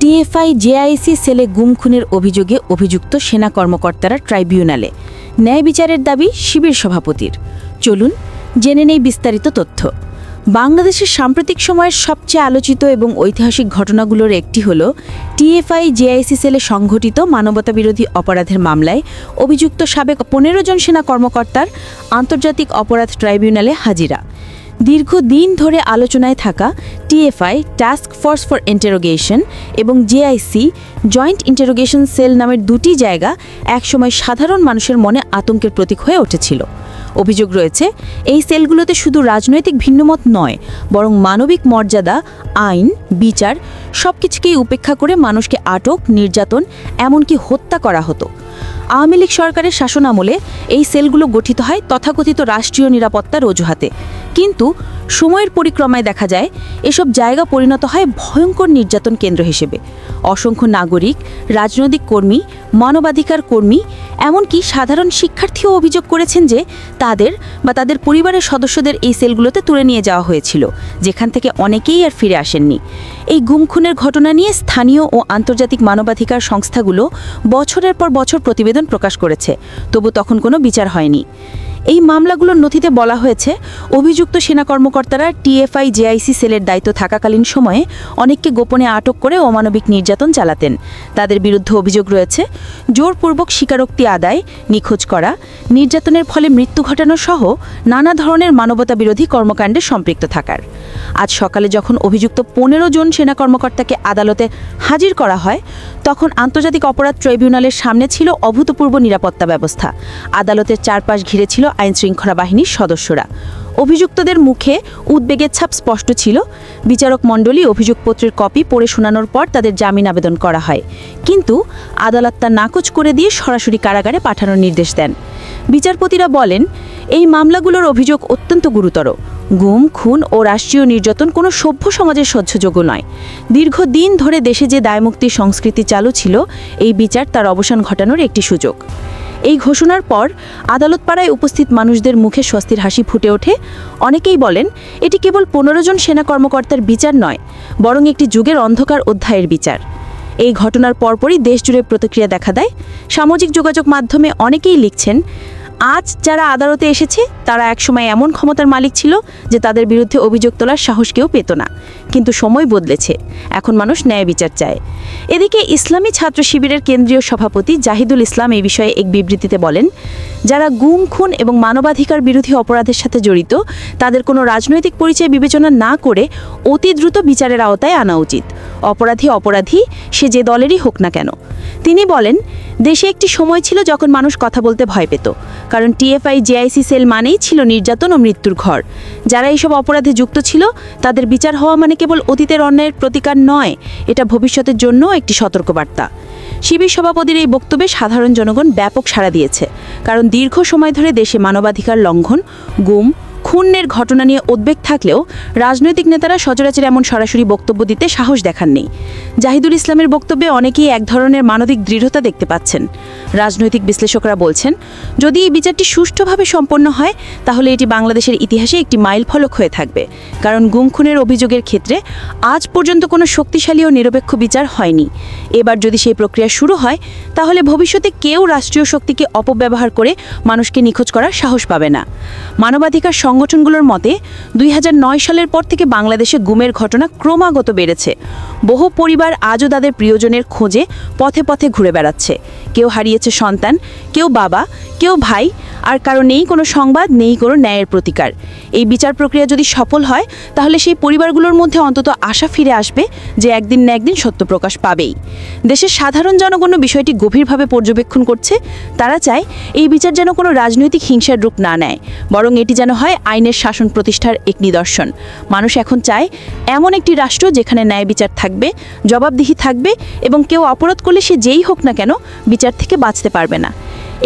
TFI JIC সেলে গুম খুনের অভিযোগে অভিযুক্ত সেনা কর্মকর্তারা ট্রাইব্যুনালে, ন্যায় বিচারের দাবি শিবির সভাপতির। চলুন জেনে নেই বিস্তারিত তথ্য। বাংলাদেশের সাম্প্রতিক সময়ের সবচেয়ে আলোচিত এবং ঐতিহাসিক ঘটনাগুলোর একটি হল টিএফআই জেআইসি সেলে সংঘটিত মানবতাবিরোধী অপরাধের মামলায় অভিযুক্ত সাবেক 15 জন সেনা কর্মকর্তার আন্তর্জাতিক অপরাধ ট্রাইব্যুনালে হাজিরা। দীর্ঘদিন ধরে আলোচনায় থাকা TFI task force for interrogation এবং জেআইসি জয়েন্ট ইন্টারোগেশন সেল নামের দুটি জায়গা একসময় সাধারণ মানুষের মনে আতঙ্কের প্রতীক হয়ে উঠেছিল। অভিযোগ রয়েছে, এই সেলগুলোতে শুধু রাজনৈতিক ভিন্নমত নয়, বরং মানবিক মর্যাদা, আইন, বিচার সবকিছুকেই উপেক্ষা করে মানুষকে আটক, নির্যাতন, এমনকি হত্যা করা হতো। আওয়ামী লীগ সরকারের শাসনামলে এই সেলগুলো গঠিত হয় তথাকথিত রাষ্ট্রীয় নিরাপত্তার অজুহাতে, কিন্তু সময়ের পরিক্রমায় দেখা যায় এসব জায়গা পরিণত হয় ভয়ঙ্কর নির্যাতন কেন্দ্র হিসেবে। অসংখ্য নাগরিক, রাজনৈতিক কর্মী, মানবাধিকার কর্মী, এমনকি সাধারণ শিক্ষার্থীও অভিযোগ করেছেন যে তাদের পরিবারের সদস্যদের এই সেলগুলোতে তুলে নিয়ে যাওয়া হয়েছিল, যেখান থেকে অনেকেই আর ফিরে আসেননি। এই গুম খুনের ঘটনা নিয়ে স্থানীয় ও আন্তর্জাতিক মানবাধিকার সংস্থাগুলো বছরের পর বছর প্রতিবেদন প্রকাশ করেছে, তবু তখন কোনো বিচার হয়নি। এই মামলাগুলোর নথিতে বলা হয়েছে, অভিযুক্ত সেনা কর্মকর্তারা টিএফআই জেআইসি সেলের দায়িত্ব থাকাকালীন সময়ে অনেককে গোপনে আটক করে অমানবিক নির্যাতন চালাতেন। তাদের বিরুদ্ধে অভিযোগ রয়েছে জোরপূর্বক স্বীকারোক্তি আদায়, নিখোঁজ করা, নির্যাতনের ফলে মৃত্যু ঘটানো সহ নানা ধরনের মানবতাবিরোধী কর্মকাণ্ডে সম্পৃক্ত থাকার। আজ সকালে যখন অভিযুক্ত 15 জন সেনা কর্মকর্তাকে আদালতে হাজির করা হয়, তখন আন্তর্জাতিক অপরাধ ট্রাইব্যুনালের সামনে ছিল অভূতপূর্ব নিরাপত্তা ব্যবস্থা। আদালতের চারপাশ ঘিরে ছিল আইনশৃঙ্খলা বাহিনীর সদস্যরা। অভিযুক্তদের মুখে উদ্বেগের ছাপ স্পষ্ট ছিল। বিচারক মণ্ডলী অভিযোগপত্রের কপি পড়ে শোনানোর পর তাদের জামিন আবেদন করা হয়, কিন্তু আদালত তা নাকচ করে দিয়ে সরাসরি কারাগারে পাঠানোর নির্দেশ দেন। বিচারপতিরা বলেন, এই মামলাগুলোর অভিযোগ অত্যন্ত গুরুতর। গুম, খুন ও রাষ্ট্রীয় নির্যাতন কোনো সভ্য সমাজের সহ্যযোগ্য নয়। দীর্ঘদিন ধরে দেশে যে দায়মুক্তির সংস্কৃতি চালু ছিল, এই বিচার তার অবসান ঘটানোর একটি সুযোগ। এই ঘোষণার পর আদালত পাড়ায় উপস্থিত মানুষদের মুখে স্বস্তির হাসি ফুটে ওঠে। অনেকেই বলেন, এটি কেবল 15 জন সেনা কর্মকর্তার বিচার নয়, বরং একটি যুগের অন্ধকার অধ্যায়ের বিচার। এই ঘটনার পরপরই দেশজুড়ে প্রতিক্রিয়া দেখা দেয়। সামাজিক যোগাযোগ মাধ্যমে অনেকেই লিখছেন, আজ যারা আদালতে এসেছে তারা একসময় এমন ক্ষমতার মালিক ছিল যে তাদের বিরুদ্ধে অভিযোগ তোলার সাহস কেউ পেত না। কিন্তু সময় বদলেছে, এখন মানুষ ন্যায় বিচার চায়। এদিকে ইসলামী ছাত্র শিবিরের কেন্দ্রীয় সভাপতি জাহিদুল ইসলাম এই বিষয়ে এক বিবৃতিতে বলেন, যারা গুম, খুন এবং মানবাধিকার বিরোধী অপরাধের সাথে জড়িত, তাদের কোনো রাজনৈতিক পরিচয় বিবেচনা না করে অতি দ্রুত বিচারের আওতায় আনা উচিত। অপরাধী সে যে দলেরই হোক না কেন। তিনি বলেন, দেশে একটি সময় ছিল যখন মানুষ কথা বলতে ভয় পেত, কারণ টিএফআই জেআইসি সেল মানেই ছিল নির্যাতন ও মৃত্যুর ঘর। যারা এইসব অপরাধে যুক্ত ছিল, তাদের বিচার হওয়া মানে কেবল অতীতের অন্যায়ের প্রতিকার নয়, এটা ভবিষ্যতের জন্য একটি সতর্কবার্তা। শিবির সভাপতির এই বক্তব্যে সাধারণ জনগণ ব্যাপক সাড়া দিয়েছে, কারণ দীর্ঘ সময় ধরে দেশে মানবাধিকার লঙ্ঘন, গুম, খুনের ঘটনা নিয়ে উদ্বেগ থাকলেও রাজনৈতিক নেতারা সচরাচর এমন সরাসরি বক্তব্য দিতে সাহস দেখাননি। জাহিদুল ইসলামের বক্তব্যে অনেকেই এক ধরনের মানবিক দৃঢ়তা দেখতে পাচ্ছেন। রাজনৈতিক বিশ্লেষকরা বলছেন, যদি এই বিচারটি সুষ্ঠুভাবে সম্পন্ন হয়, তাহলে এটি বাংলাদেশের ইতিহাসে একটি মাইলফলক হয়ে থাকবে, কারণ গুম খুনের অভিযোগের ক্ষেত্রে আজ পর্যন্ত কোনো শক্তিশালী ও নিরপেক্ষ বিচার হয়নি। এবার যদি সেই প্রক্রিয়া শুরু হয়, তাহলে ভবিষ্যতে কেউ রাষ্ট্রীয় শক্তিকে অপব্যবহার করে মানুষকে নিখোঁজ করার সাহস পাবে না। মানবাধিকার সংগঠনগুলোর মতে 2009 সালের পর থেকে বাংলাদেশে গুমের ঘটনা ক্রমাগত বেড়েছে। বহু পরিবার আজও তাদের প্রিয়জনের খোঁজে পথে পথে ঘুরে বেড়াচ্ছে। কেউ হারিয়েছে সন্তান, কেউ বাবা, কেউ ভাই, আর কারো নেই কোনো সংবাদ, নেই কোনো ন্যায়ের প্রতিকার। এই বিচার প্রক্রিয়া যদি সফল হয়, তাহলে সেই পরিবারগুলোর মধ্যে অন্তত আশা ফিরে আসবে যে একদিন না একদিন সত্য প্রকাশ পাবেই। দেশের সাধারণ জনগণ বিষয়টি গভীরভাবে পর্যবেক্ষণ করছে। তারা চায় এই বিচার যেন কোনো রাজনৈতিক হিংসার রূপ না নেয়, বরং এটি যেন হয় আইনের শাসন প্রতিষ্ঠার এক নিদর্শন। মানুষ এখন চায় এমন একটি রাষ্ট্র যেখানে ন্যায় বিচার থাকবে, জবাবদিহি থাকবে, এবং কেউ অপরাধ করলে সে যেই হোক না কেন বিচার থেকে বাঁচতে পারবে না।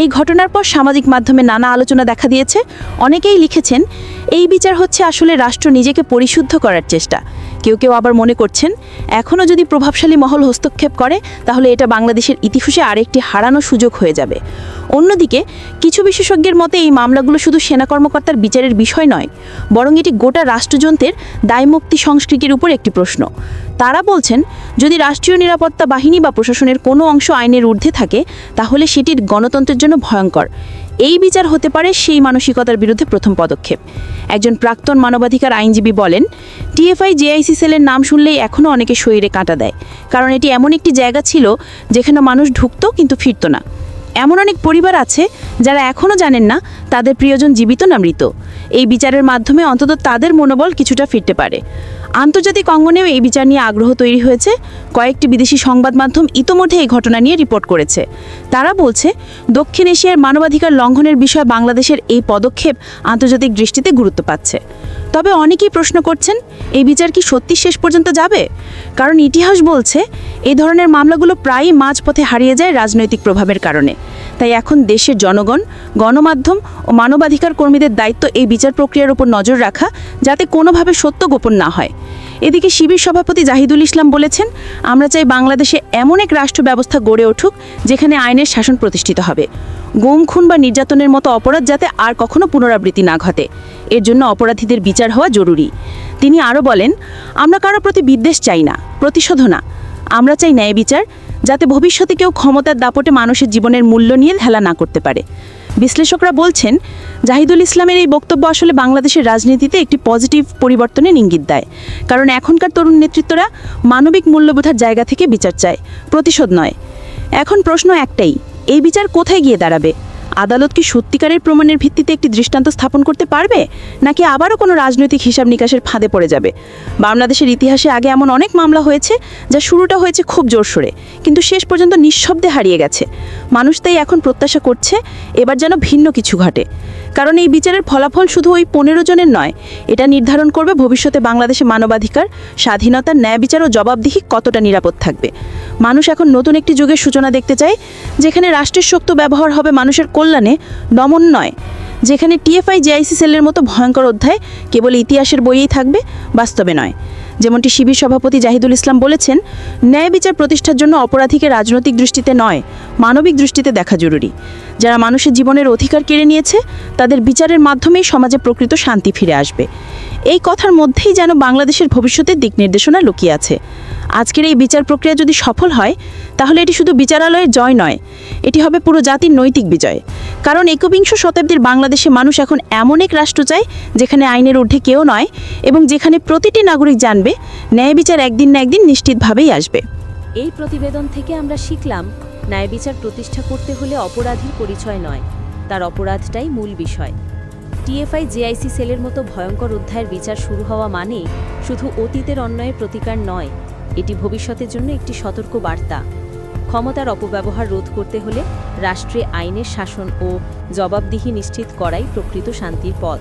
এই ঘটনার পর সামাজিক মাধ্যমে নানা আলোচনা দেখা দিয়েছে। অনেকেই লিখেছেন, এই বিচার হচ্ছে আসলে রাষ্ট্র নিজেকে পরিশুদ্ধ করার চেষ্টা। কেউ কেউ আবার মনে করছেন, এখনও যদি প্রভাবশালী মহল হস্তক্ষেপ করে, তাহলে এটা বাংলাদেশের ইতিহাসে আরেকটি হারানো সুযোগ হয়ে যাবে। অন্যদিকে কিছু বিশেষজ্ঞের মতে এই মামলাগুলো শুধু সেনা কর্মকর্তার বিচারের বিষয় নয়, বরং এটি গোটা রাষ্ট্রযন্ত্রের দায়মুক্তি সংস্কৃতির উপর একটি প্রশ্ন। তারা বলছেন, যদি রাষ্ট্রীয় নিরাপত্তা বাহিনী বা প্রশাসনের কোনো অংশ আইনের ঊর্ধ্বে থাকে, তাহলে সেটির গণতন্ত্রের জন্য ভয়ঙ্কর। এই বিচার হতে পারে সেই মানসিকতার বিরুদ্ধে প্রথম পদক্ষেপ। একজন প্রাক্তন মানবাধিকার আইনজীবী বলেন, টিএফআই জেআইসি সেলের নাম শুনলেই এখনও অনেকে শরীরে কাঁটা দেয়, কারণ এটি এমন একটি জায়গা ছিল যেখানে মানুষ ঢুকত কিন্তু ফিরত না। এমন অনেক পরিবার আছে যারা এখনও জানেন না তাদের প্রিয়জন জীবিত না মৃত। এই বিচারের মাধ্যমে অন্তত তাদের মনোবল কিছুটা ফিরতে পারে। আন্তর্জাতিক অঙ্গনেও এই বিচার নিয়ে আগ্রহ তৈরি হয়েছে। কয়েকটি বিদেশি সংবাদ মাধ্যম ইতোমধ্যে এই ঘটনা নিয়ে রিপোর্ট করেছে। তারা বলছে, দক্ষিণ এশিয়ার মানবাধিকার লঙ্ঘনের বিষয়ে বাংলাদেশের এই পদক্ষেপ আন্তর্জাতিক দৃষ্টিতে গুরুত্ব পাচ্ছে। তবে অনেকেই প্রশ্ন করছেন, এই বিচার কি সত্যি শেষ পর্যন্ত যাবে? কারণ ইতিহাস বলছে, এই ধরনের মামলাগুলো প্রায়ই মাঝপথে হারিয়ে যায় রাজনৈতিক প্রভাবের কারণে। তাই এখন দেশের জনগণ, গণমাধ্যম ও মানবাধিকার কর্মীদের দায়িত্ব এই বিচার প্রক্রিয়ার উপর নজর রাখা, যাতে কোনোভাবে সত্য গোপন না হয়। এদিকে শিবির সভাপতি জাহিদুল ইসলাম বলেছেন, আমরা চাই বাংলাদেশে এমন এক রাষ্ট্র ব্যবস্থা গড়ে উঠুক যেখানে আইনের শাসন প্রতিষ্ঠিত হবে। গুম, খুন বা নির্যাতনের মতো অপরাধ যাতে আর কখনো পুনরাবৃত্তি না ঘটে, এর জন্য অপরাধীদের বিচার হওয়া জরুরি। তিনি আরও বলেন, আমরা কারো প্রতি বিদ্বেষ চাই না, প্রতিশোধ না। আমরা চাই ন্যায় বিচার, যাতে ভবিষ্যতে কেউ ক্ষমতার দাপটে মানুষের জীবনের মূল্য নিয়ে হেলা না করতে পারে। বিশ্লেষকরা বলছেন, জাহিদুল ইসলামের এই বক্তব্য আসলে বাংলাদেশের রাজনীতিতে একটি পজিটিভ পরিবর্তনের ইঙ্গিত দেয়। কারণ এখনকার তরুণ নেতৃত্বরা মানবিক মূল্যবোধের জায়গা থেকে বিচার চায়, প্রতিশোধ নয়। এখন প্রশ্ন একটাই, এই বিচার কোথায় গিয়ে দাঁড়াবে? আদালত কি সত্যিকারের প্রমাণের ভিত্তিতে একটি দৃষ্টান্ত স্থাপন করতে পারবে, নাকি আবারও কোনো রাজনৈতিক হিসাব নিকাশের ফাঁদে পড়ে যাবে? বাংলাদেশের ইতিহাসে আগে এমন অনেক মামলা হয়েছে যা শুরুটা হয়েছে খুব জোরসোরে, কিন্তু শেষ পর্যন্ত নিঃশব্দে হারিয়ে গেছে। মানুষ তাই এখন প্রত্যাশা করছে এবার যেন ভিন্ন কিছু ঘটে। কারণ এই বিচারের ফলাফল শুধু ওই 15 জনের নয়, এটা নির্ধারণ করবে ভবিষ্যতে বাংলাদেশে মানবাধিকার, স্বাধীনতা, ন্যায় বিচার ও জবাবদিহি কতটা নিরাপদ থাকবে। মানুষ এখন নতুন একটি যুগের সূচনা দেখতে চায়, যেখানে রাষ্ট্রের শক্তি ব্যবহার হবে মানুষের কল্যাণে, দমন নয়। যেখানে টিএফআই জেআইসি সেলের মতো ভয়ঙ্কর অধ্যায় কেবল ইতিহাসের বইয়েই থাকবে, বাস্তবে নয়। যেমনটি শিবির সভাপতি জাহিদুল ইসলাম বলেছেন, ন্যায় বিচার প্রতিষ্ঠার জন্য অপরাধীকে রাজনৈতিক দৃষ্টিতে নয়, মানবিক দৃষ্টিতে দেখা জরুরি। যারা মানুষের জীবনের অধিকার কেড়ে নিয়েছে, তাদের বিচারের মাধ্যমেই সমাজে প্রকৃত শান্তি ফিরে আসবে। এই কথার মধ্যেই যেন বাংলাদেশের ভবিষ্যতের দিক নির্দেশনা লুকিয়ে আছে। আজকের এই বিচার প্রক্রিয়া যদি সফল হয়, তাহলে এটি শুধু বিচারালয়ের জয় নয়, এটি হবে পুরো জাতির নৈতিক বিজয়। কারণ 21 শতাব্দীর বাংলাদেশে মানুষ এখন এমন এক রাষ্ট্র চায় যেখানে আইনের ঊর্ধ্বে কেউ নয়, এবং যেখানে প্রতিটি নাগরিক জানবে ন্যায় বিচার একদিন না একদিন নিশ্চিতভাবেই আসবে। এই প্রতিবেদন থেকে আমরা শিখলাম, ন্যায় বিচার প্রতিষ্ঠা করতে হলে অপরাধীর পরিচয় নয়, তার অপরাধটাই মূল বিষয়। টিএফআই জেআইসি সেলের মতো ভয়ঙ্কর অধ্যায়ের বিচার শুরু হওয়া মানে শুধু অতীতের অন্যায়ের প্রতিকার নয়, এটি ভবিষ্যতের জন্য একটি সতর্ক বার্তা। ক্ষমতার অপব্যবহার রোধ করতে হলে রাষ্ট্রে আইনের শাসন ও জবাবদিহি নিশ্চিত করাই প্রকৃত শান্তির পথ।